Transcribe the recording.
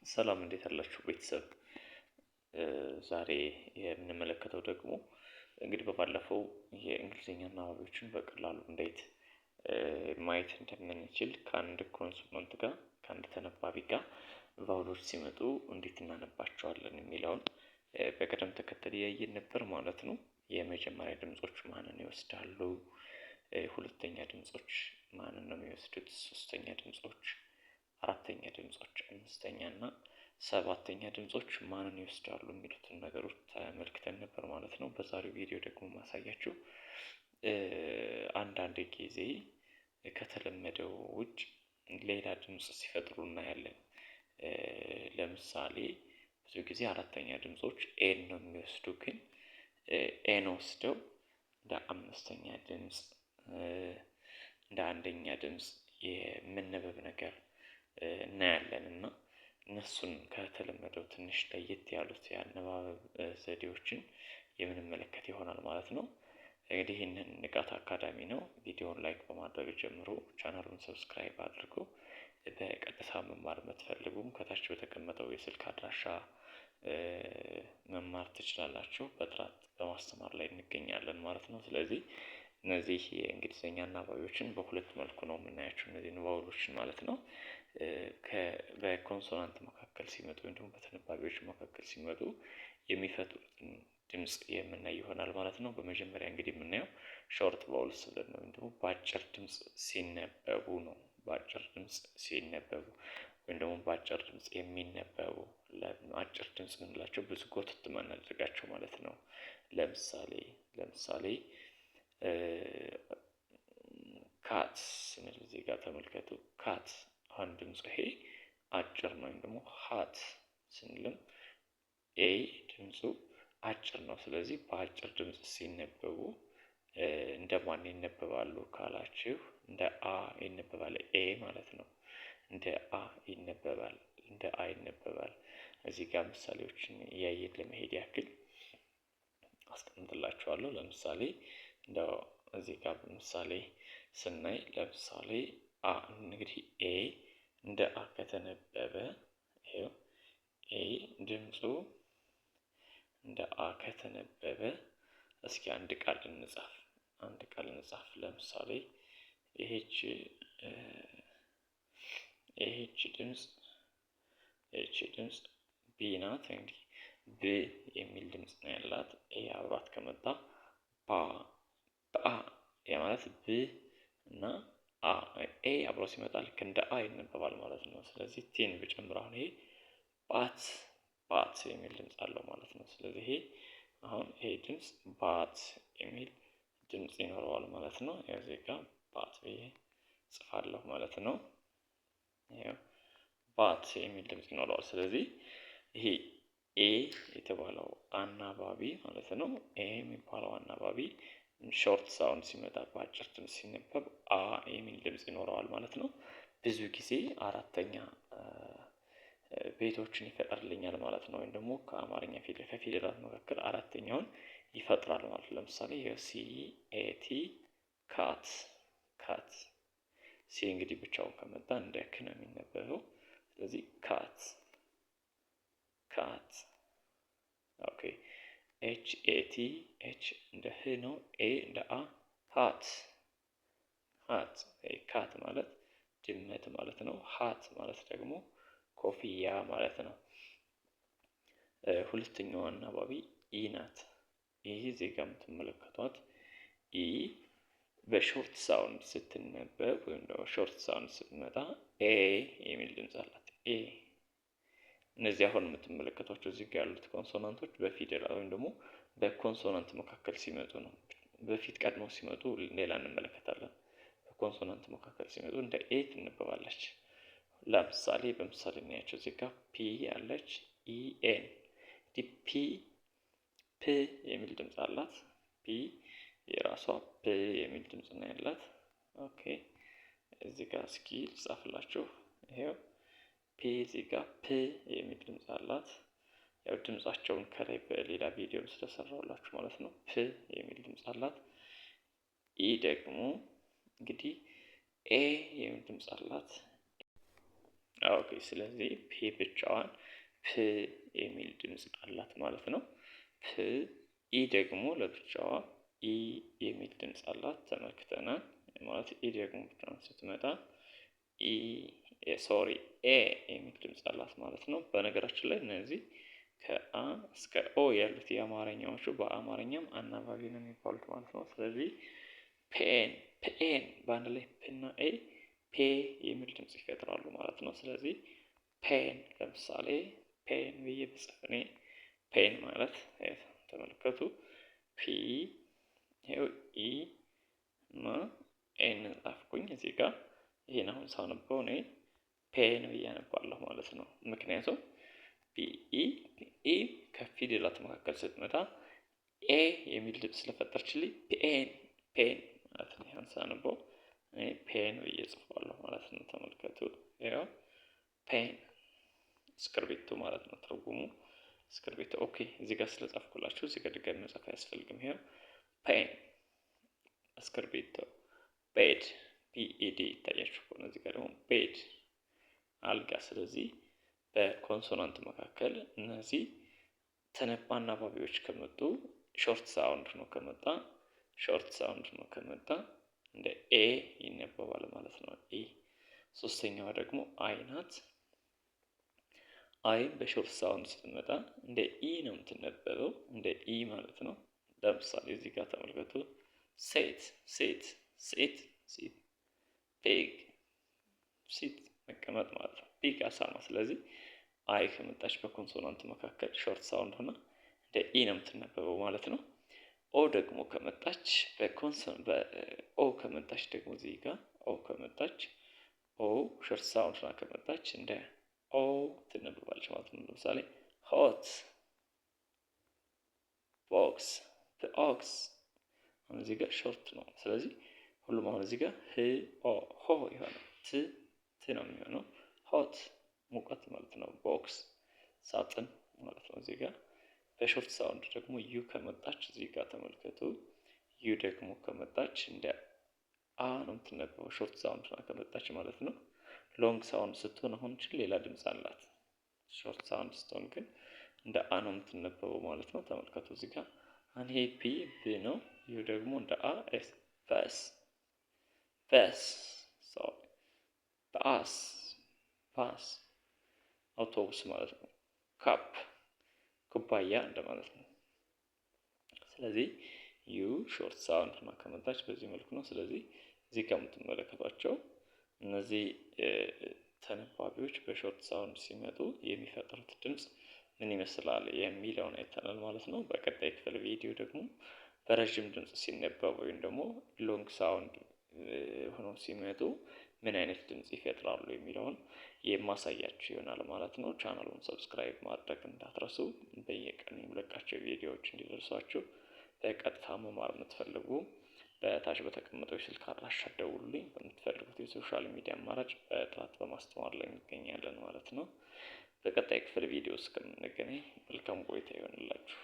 ሰላም እንዴት አላችሁ ቤተሰብ? ዛሬ የምንመለከተው ደግሞ እንግዲህ በባለፈው የእንግሊዝኛ አናባቢዎችን በቀላሉ እንዴት ማየት እንደምንችል ከአንድ ኮንሶናንት ጋር ከአንድ ተነባቢ ጋር ቫውሎች ሲመጡ እንዴት እናነባቸዋለን የሚለውን በቅደም ተከተል እያየን ነበር ማለት ነው። የመጀመሪያ ድምጾች ማንን ይወስዳሉ? ሁለተኛ ድምጾች ማንን ነው የሚወስዱት? ሶስተኛ ድምጾች፣ አራተኛ ድምጾች፣ አምስተኛ እና ሰባተኛ ድምጾች ማንን ይወስዳሉ የሚሉትን ነገሮች ተመልክተን ነበር ማለት ነው። በዛሬው ቪዲዮ ደግሞ ማሳያችሁ አንዳንድ ጊዜ ከተለመደው ውጭ ሌላ ድምጽ ሲፈጥሩ እናያለን። ለምሳሌ ብዙ ጊዜ አራተኛ ድምጾች ኤን ነው የሚወስዱ፣ ግን ኤን ወስደው እንደ አምስተኛ ድምጽ እንደ አንደኛ ድምጽ የመነበብ ነገር እናያለን እና እነሱን ከተለመደው ትንሽ ለየት ያሉት የአነባበብ ዘዴዎችን የምንመለከት ይሆናል ማለት ነው። እንግዲህ ይህንን ንቃት አካዳሚ ነው። ቪዲዮውን ላይክ በማድረግ ጀምሮ ቻናሉን ሰብስክራይብ አድርጎ በቀጥታ መማር የምትፈልጉም ከታች በተቀመጠው የስልክ አድራሻ መማር ትችላላችሁ። በጥራት በማስተማር ላይ እንገኛለን ማለት ነው። ስለዚህ እነዚህ የእንግሊዝኛ አናባቢዎችን በሁለት መልኩ ነው የምናያቸው፣ እነዚህን ቫውሎችን ማለት ነው። በኮንሶናንት መካከል ሲመጡ ወይም ደግሞ በተነባቢዎች መካከል ሲመጡ የሚፈጥሩትን ድምጽ የምናይ ይሆናል ማለት ነው። በመጀመሪያ እንግዲህ የምናየው ሾርት ቫውልስ ብለን ነው፣ ወይም ደግሞ በአጭር ድምጽ ሲነበቡ ነው። በአጭር ድምጽ ሲነበቡ ወይም ደግሞ በአጭር ድምጽ የሚነበቡ አጭር ድምጽ የምንላቸው ብዙ ጎትት ማናደርጋቸው ማለት ነው። ለምሳሌ ካት ስንል እዚህ ጋር ተመልከቱ። ካት አንድ ድምጽ ይሄ አጭር ነው። ወይም ደግሞ ሃት ስንልም ኤ ድምጹ አጭር ነው። ስለዚህ በአጭር ድምጽ ሲነበቡ እንደ ማን ይነበባሉ ካላችሁ እንደ አ ይነበባል። ኤ ማለት ነው። እንደ አ ይነበባል፣ እንደ አ ይነበባል። እዚህ ጋር ምሳሌዎችን እያየን ለመሄድ ያክል አስቀምጥላችኋለሁ። ለምሳሌ እንደው እዚህ ጋር ምሳሌ ስናይ ለምሳሌ አ እንግዲህ ኤ እንደ አ ከተነበበ ይሄው ኤ ድምጹ እንደ አ ከተነበበ እስኪ አንድ ቃል እንጻፍ። ለምሳሌ ይሄች ድምጽ ቢ ናት። እንግዲህ ብ የሚል ድምጽ ነው ያላት። ኤ አብሯት ከመጣ ባ የማለት ብ እና አ ኤ አብሮ ሲመጣ ልክ እንደ አ ይነበባል ማለት ነው። ስለዚህ ቲን ብጨምር አሁን ይሄ ባት የሚል ድምጽ አለው ማለት ነው። ስለዚህ አሁን ይሄ ድምጽ ባት የሚል ድምጽ ይኖረዋል ማለት ነው። እዚህ ጋር ባት ብዬ ጽፋለሁ ማለት ነው። ይሄው ባት የሚል ድምጽ ይኖረዋል። ስለዚህ ይሄ ኤ የተባለው አናባቢ ማለት ነው። ኤ የሚባለው አናባቢ ሾርት ሳውንድ ሲመጣ በአጭር ድምጽ ሲነበብ አ የሚል ድምጽ ይኖረዋል ማለት ነው። ብዙ ጊዜ አራተኛ ቤቶችን ይፈጥርልኛል ማለት ነው። ወይም ደግሞ ከአማርኛ ከፊደላት መካከል አራተኛውን ይፈጥራል ማለት ነው። ለምሳሌ ሲ ኤ ቲ ካት ሲ እንግዲህ ብቻውን ከመጣ እንደ ክ ነው የሚነበበው። ስለዚህ ካት ኦኬ። ኤች ኤ ቲ ኤች እንደ ህ ነው። ኤ እንደ አ ሃት ካት ማለት ድመት ማለት ነው። ሃት ማለት ደግሞ ኮፍያ ማለት ነው። ሁለተኛዋ አናባቢ ኢ ናት። ይሄ እዚህ ጋር የምትመለከቷት ኢ በሾርት ሳውንድ ስትነበብ ወይም ደግሞ ሾርት ሳውንድ ስትመጣ ኤ የሚል ድምጽ አላት። ኤ እነዚህ አሁን የምትመለከቷቸው እዚህ ጋር ያሉት ኮንሶናንቶች በፊደል ወይም ደግሞ በኮንሶናንት መካከል ሲመጡ ነው። በፊት ቀድመው ሲመጡ ሌላ እንመለከታለን። በኮንሶናንት መካከል ሲመጡ እንደ ኤ ትነበባለች። ለምሳሌ በምሳሌ እናያቸው። እዚህ ጋር ፒ ያለች ኢ ኤን ፒ የሚል ድምጽ አላት። ፒ የራሷ ፕ የሚል ድምጽ ነው ያላት። ኦኬ እዚህ ጋር እስኪ ልጻፍላችሁ። ይሄው ፒ እዚህ ጋር ፕ የሚል ድምጽ አላት። ያው ድምጻቸውን ከላይ በሌላ ቪዲዮ ስለሰራሁላችሁ ማለት ነው። ፕ የሚል ድምጽ አላት። ኢ ደግሞ እንግዲህ ኤ የሚል ድምጽ አላት። ኦኬ። ስለዚህ ፒ ብቻዋን ፕ የሚል ድምፅ አላት ማለት ነው። ፕ ኢ ደግሞ ለብቻዋ ኢ የሚል ድምፅ አላት ተመልክተናል። ማለት ኢ ደግሞ ብቻዋን ስትመጣ ኤ የሚል ድምፅ አላት ማለት ነው። በነገራችን ላይ እነዚህ ከአ እስከ ኦ ያሉት የአማርኛዎቹ በአማርኛም አናባቢ ነው የሚባሉት ማለት ነው። ስለዚህ ፔን በአንድ ላይ ፕና ኤ ፔ የሚል ድምፅ ይፈጥራሉ ማለት ነው። ስለዚህ ፔን ለምሳሌ ፔን ብዬ ብጽፍ እኔ ፔን ማለት ተመልከቱ ፒ ይኸው ኢ እና ኤን ጻፍኩኝ እዚህ ጋር። ይሄን አሁን ሳነበው እኔ ፔን ብዬ አነባለሁ ማለት ነው። ምክንያቱም ኢ ከፊደላት መካከል ስትመጣ ኤ የሚል ድምፅ ስለፈጠረችልኝ ፔን ማለት ነው። ይሄን ሳነበው እኔ ፔን ብዬ ጽፏለሁ ማለት ነው። ተመልከቱ ያው ፔን እስክርቢቶ ማለት ነው ትርጉሙ እስክርቢቶ። ኦኬ እዚህ ጋር ስለጻፍኩላችሁ እዚህ ጋር ድጋሚ መጻፍ አያስፈልግም። ይሄው ፔን እስክርቢቶ። ቤድ ቢኢዲ ይታያችሁ ከሆነ እዚህ ጋር ደግሞ ቤድ አልጋ። ስለዚህ በኮንሶናንት መካከል እነዚህ ተነባቢ አናባቢዎች ከመጡ ሾርት ሳውንድ ነው ከመጣ እንደ ኤ ይነበባል ማለት ነው። ኤ። ሶስተኛዋ ደግሞ አይ ናት። አይ በሾርት ሳውንድ ስትመጣ እንደ ኢ ነው የምትነበበው፣ እንደ ኢ ማለት ነው። ለምሳሌ እዚህ ጋር ተመልከቱ። ሴት ፒግ ሲት መቀመጥ ማለት ነው። ፒግ አሳማ። ስለዚህ አይ ከመጣች በኮንሶናንት መካከል ሾርት ሳውንድ ሆና እንደ ኢ ነው የምትነበበው ማለት ነው። ኦ ደግሞ ከመጣች ኦ ከመጣች ደግሞ እዚህ ጋር ኦ ከመጣች ኦ ሾርት ሳውንድ ሆና ከመጣች እንደ ኦ ትነበባለች ማለት ነው። ለምሳሌ ሆት ቦክስ ኦክስ። አሁን እዚህ ጋር ሾርት ነው። ስለዚህ ሁሉም አሁን እዚህ ጋር ሆ ይሆናል። ት ነው የሚሆነው። ሆት ሙቀት ማለት ነው። ቦክስ ሳጥን ማለት ነው። እዚህ ጋር በሾርት ሳውንድ ደግሞ ዩ ከመጣች እዚህ ጋር ተመልከቱ። ዩ ደግሞ ከመጣች እንደ አ ነው የምትነበበው ሾርት ሳውንድ ከመጣች ማለት ነው። ሎንግ ሳውንድ ስትሆን አሁን ሌላ ድምፅ አላት። ሾርት ሳውንድ ስትሆን ግን እንደ አ ነው የምትነበበው ማለት ነው። ተመልከቱ እዚህ ጋር አን ሄ ፒ ብ ነው። ዩ ደግሞ እንደ አ ኤስ በስ ባስ አውቶቡስ ማለት ነው። ካፕ ኩባያ እንደማለት ነው። ስለዚህ ዩ ሾርት ሳውንድ ሆና ከመጣች በዚህ መልኩ ነው። ስለዚህ እዚህ ጋር የምትመለከቷቸው እነዚህ ተነባቢዎች በሾርት ሳውንድ ሲመጡ የሚፈጥሩት ድምፅ ምን ይመስላል የሚለውን አይተናል ማለት ነው። በቀጣይ ክፍል ቪዲዮ ደግሞ በረዥም ድምፅ ሲነበቡ ወይም ደግሞ ሎንግ ሳውንድ ሆኖ ሲመጡ ምን አይነት ድምፅ ይፈጥራሉ የሚለውን የማሳያችሁ ይሆናል ማለት ነው። ቻናሉን ሰብስክራይብ ማድረግ እንዳትረሱ። በየቀኑ የምለቃቸው ቪዲዮዎች እንዲደርሷችሁ በቀጥታ መማር የምትፈልጉ በታች በተቀመጠው ስልክ አድራሻ ደውሉልኝ። በምትፈልጉት የሶሻል ሚዲያ አማራጭ በጥራት በማስተማር ላይ እንገኛለን ማለት ነው። በቀጣይ ክፍል ቪዲዮ እስከምንገናኝ መልካም ቆይታ ይሆንላችሁ።